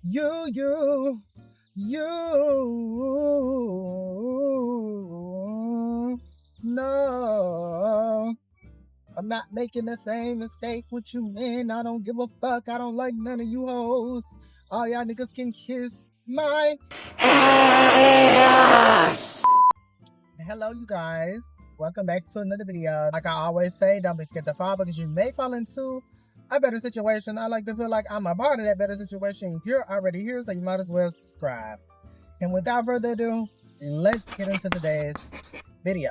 You. No. I'm not making the same mistake with you, man. I don't give a fuck. I don't like none of you hoes. All y'all niggas can kiss my ass. Hello, you guys. Welcome back to another video. Like I always say, don't be scared to fall because you may fall into a better situation. I like to feel like I'm a part of that better situation. You're already here, so you might as well subscribe. And without further ado, let's get into today's video.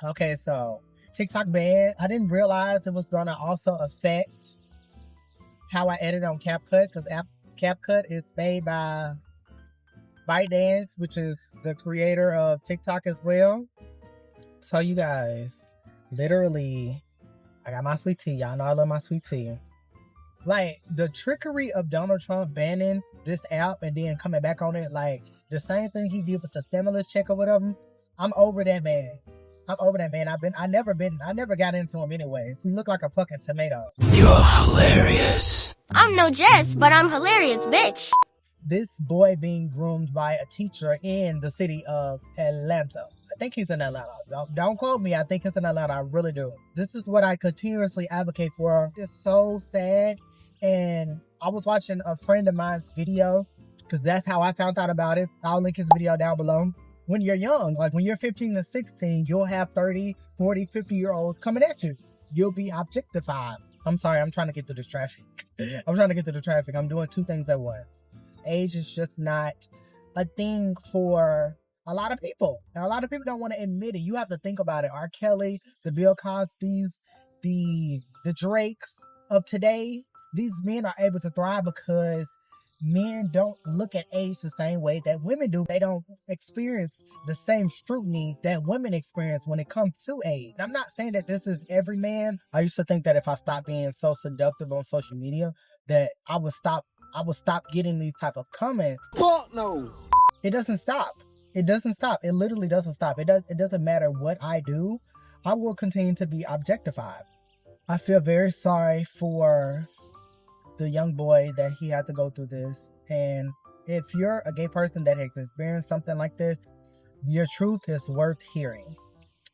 Okay, so TikTok ban. I didn't realize it was gonna also affect how I edit on CapCut, because CapCut is made by ByteDance, which is the creator of TikTok as well. So you guys, literally, I got my sweet tea. Y'all know I love my sweet tea. Like, the trickery of Donald Trump banning this app and then coming back on it, like the same thing he did with the stimulus check or whatever. I'm over that man. I'm over that man. I never got into him anyways. He looked like a fucking tomato. You're hilarious. I'm no Jess, but I'm hilarious, bitch. This boy being groomed by a teacher in the city of Atlanta. I think he's in Atlanta. Don't quote me. I think he's in Atlanta. I really do. This is what I continuously advocate for. It's so sad. And I was watching a friend of mine's video, because that's how I found out about it. I'll link his video down below. When you're young, like when you're 15 to 16, you'll have 30, 40, 50-year-olds coming at you. You'll be objectified. I'm sorry, I'm trying to get through this traffic. I'm doing two things at once. Age is just not a thing for a lot of people. And a lot of people don't want to admit it. You have to think about it. R. Kelly, the Bill Cosbys, the Drakes of today, these men are able to thrive because men don't look at age the same way that women do. They don't experience the same scrutiny that women experience when it comes to age. And I'm not saying that this is every man. I used to think that if I stopped being so seductive on social media, that I would stop getting these type of comments. Fuck no. It doesn't stop. It doesn't stop. It literally doesn't stop. It doesn't matter what I do. I will continue to be objectified. I feel very sorry for the young boy that he had to go through this. And if you're a gay person that has experienced something like this, your truth is worth hearing.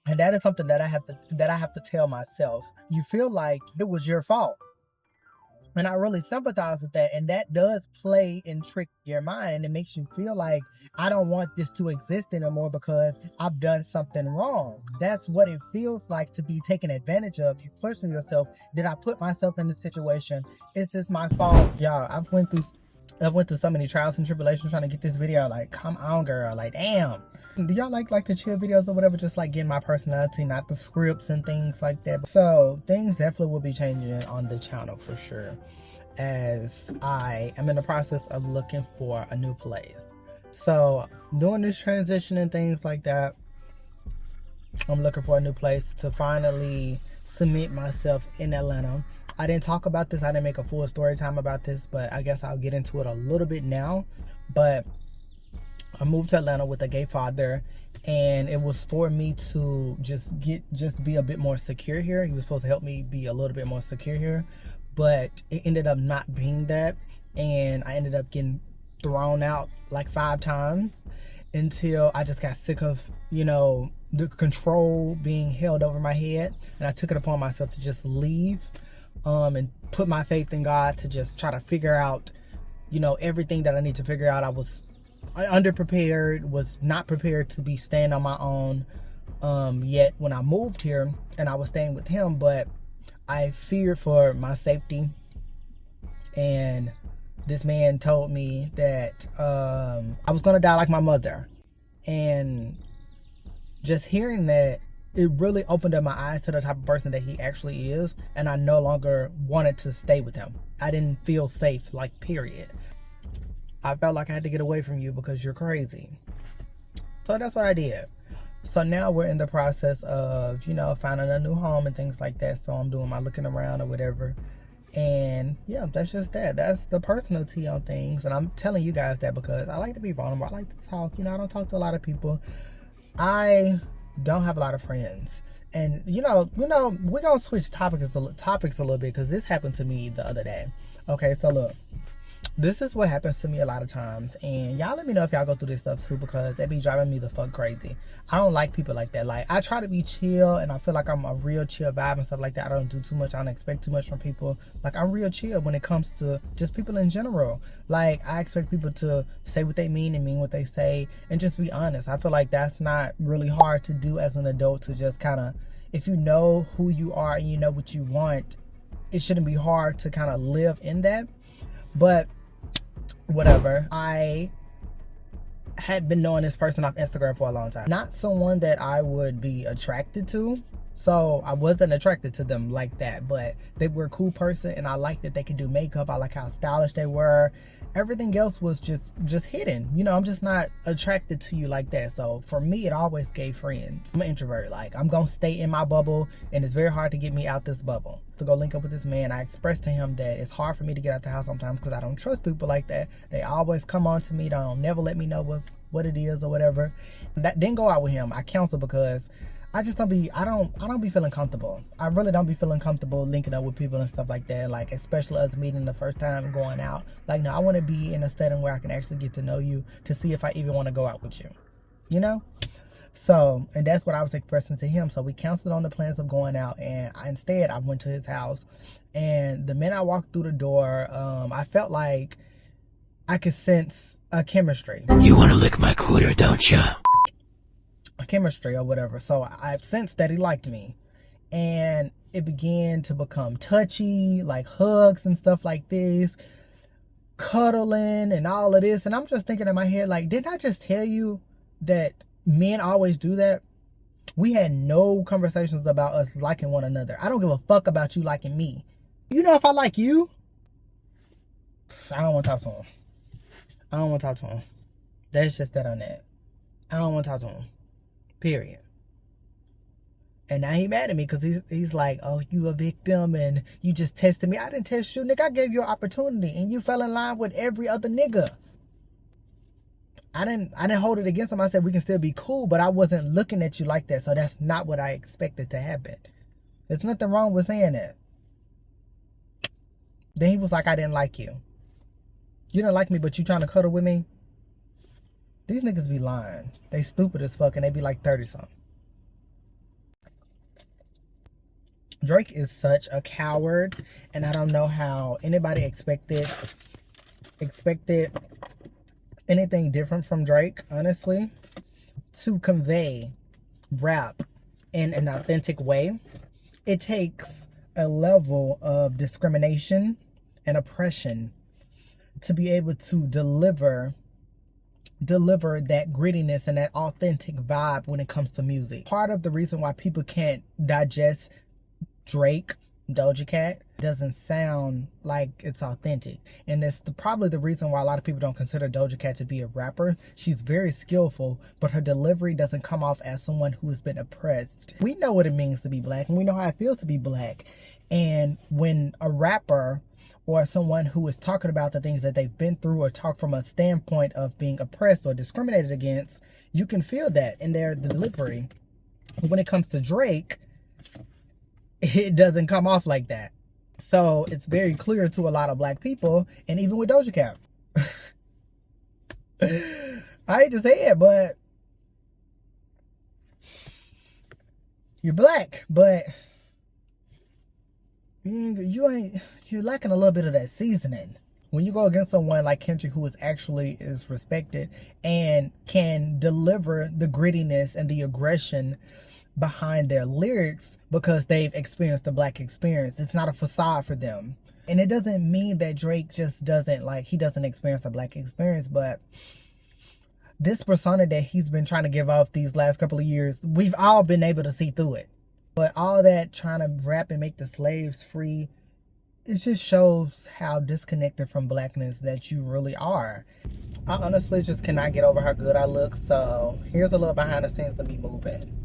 And that is something that I have to tell myself. You feel like it was your fault. And I really sympathize with that. And that does play and trick your mind. And it makes you feel like, I don't want this to exist anymore because I've done something wrong. That's what it feels like to be taken advantage of. You question yourself, did I put myself in this situation? Is this my fault? Y'all, I've went through so many trials and tribulations trying to get this video. Like, come on, girl. Like, damn. Do y'all like the chill videos or whatever? Just like getting my personality, not the scripts and things like that. So things definitely will be changing on the channel for sure, as I am in the process of looking for a new place. So doing this transition and things like that, I'm looking for a new place to finally cement myself in Atlanta. I didn't talk about this. I didn't make a full story time about this, but I guess I'll get into it a little bit now. But I moved to Atlanta with a gay father, and it was for me to just be a bit more secure here. He was supposed to help me be a little bit more secure here, but it ended up not being that, and I ended up getting thrown out like 5 times until I just got sick of, the control being held over my head, and I took it upon myself to just leave and put my faith in God to just try to figure out, everything that I need to figure out. I was underprepared, was not prepared to be staying on my own yet when I moved here, and I was staying with him, but I feared for my safety. And this man told me that I was gonna die like my mother, and just hearing that, it really opened up my eyes to the type of person that he actually is, and I no longer wanted to stay with him. I didn't feel safe, like, period. I felt like I had to get away from you because you're crazy. So that's what I did. So now we're in the process of, finding a new home and things like that. So I'm doing my looking around or whatever. And yeah, that's just that. That's the personal tea on things. And I'm telling you guys that because I like to be vulnerable. I like to talk. I don't talk to a lot of people. I don't have a lot of friends. And we're gonna switch topics a little bit because this happened to me the other day. Okay, so look. This is what happens to me a lot of times, and y'all let me know if y'all go through this stuff too, because it be driving me the fuck crazy. I don't like people like that. Like, I try to be chill, and I feel like I'm a real chill vibe and stuff like that. I don't do too much. I don't expect too much from people. Like, I'm real chill when it comes to just people in general. Like, I expect people to say what they mean and mean what they say, and just be honest. I feel like that's not really hard to do as an adult, to just kind of, if you know who you are and you know what you want, it shouldn't be hard to kind of live in that. But whatever. I had been knowing this person off Instagram for a long time. Not someone that I would be attracted to. So I wasn't attracted to them like that, but they were a cool person, and I liked that they could do makeup. I like how stylish they were. Everything else was just hidden. You know, I'm just not attracted to you like that. So for me, it always gave friends. I'm an introvert. Like, I'm gonna stay in my bubble, and it's very hard to get me out this bubble. To go link up with this man, I expressed to him that it's hard for me to get out the house sometimes because I don't trust people like that. They always come on to me. They don't never let me know what it is or whatever. That didn't go out with him. I counsel because I just don't be feeling comfortable. I really don't be feeling comfortable linking up with people and stuff like that. Like, especially us meeting the first time going out. Like, no, I want to be in a setting where I can actually get to know you to see if I even want to go out with you. You know? So, and that's what I was expressing to him. So we canceled on the plans of going out, and instead I went to his house. And the minute I walked through the door, I felt like I could sense a chemistry. You wanna lick my cooter, don't ya? A chemistry or whatever. So I sensed that he liked me, and it began to become touchy, like hugs and stuff like this, cuddling and all of this. And I'm just thinking in my head, like, didn't I just tell you that men always do that? We had no conversations about us liking one another. I don't give a fuck about you liking me. You know, if I like you, I don't want to talk to him. I don't want to talk to him. That's just that on that. I don't want to talk to him. Period. And now he mad at me because he's like, oh, you a victim and you just tested me. I didn't test you, nigga. I gave you an opportunity and you fell in line with every other nigga. I didn't hold it against him. I said we can still be cool, but I wasn't looking at you like that. So that's not what I expected to happen. There's nothing wrong with saying that. Then he was like, I didn't like you. You didn't like me, but you trying to cuddle with me? These niggas be lying. They stupid as fuck, and they be like 30-something. Drake is such a coward, and I don't know how anybody expected anything different from Drake, honestly. To convey rap in an authentic way, it takes a level of discrimination and oppression to be able to deliver that grittiness and that authentic vibe when it comes to music. Part of the reason why people can't digest Drake, Doja Cat, doesn't sound like it's authentic. And it's probably the reason why a lot of people don't consider Doja Cat to be a rapper. She's very skillful, but her delivery doesn't come off as someone who has been oppressed. We know what it means to be black, and we know how it feels to be black. And when a rapper or someone who is talking about the things that they've been through or talk from a standpoint of being oppressed or discriminated against, you can feel that in their delivery. When it comes to Drake, it doesn't come off like that. So it's very clear to a lot of black people, and even with Doja Cat. I hate to say it, but you're black, but you're lacking a little bit of that seasoning. When you go against someone like Kendrick, who is respected and can deliver the grittiness and the aggression behind their lyrics because they've experienced the black experience. It's not a facade for them. And it doesn't mean that Drake just doesn't experience a black experience, but this persona that he's been trying to give off these last couple of years, we've all been able to see through it. But all that trying to rap and make the slaves free, it just shows how disconnected from blackness that you really are. I honestly just cannot get over how good I look. So here's a little behind the scenes of me moving.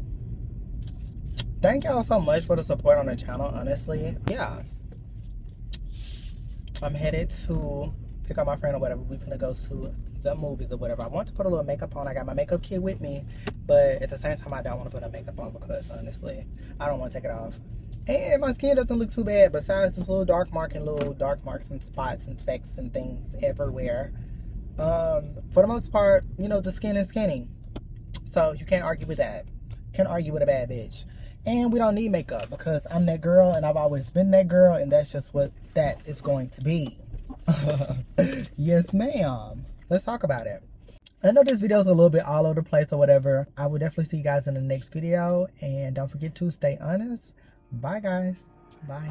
Thank y'all so much for the support on the channel, honestly. Yeah. I'm headed to pick up my friend or whatever. We're gonna go to the movies or whatever. I want to put a little makeup on. I got my makeup kit with me, but at the same time I don't want to put no makeup on because honestly I don't want to take it off. And my skin doesn't look too bad besides this little dark mark and spots and specks and things everywhere. For the most part, you know, the skin is skinny. So you can't argue with that. Can't argue with a bad bitch. And we don't need makeup because I'm that girl and I've always been that girl, and that's just what that is going to be. Yes, ma'am. Let's talk about it. I know this video is a little bit all over the place or whatever. I will definitely see you guys in the next video. And don't forget to stay honest. Bye, guys. Bye.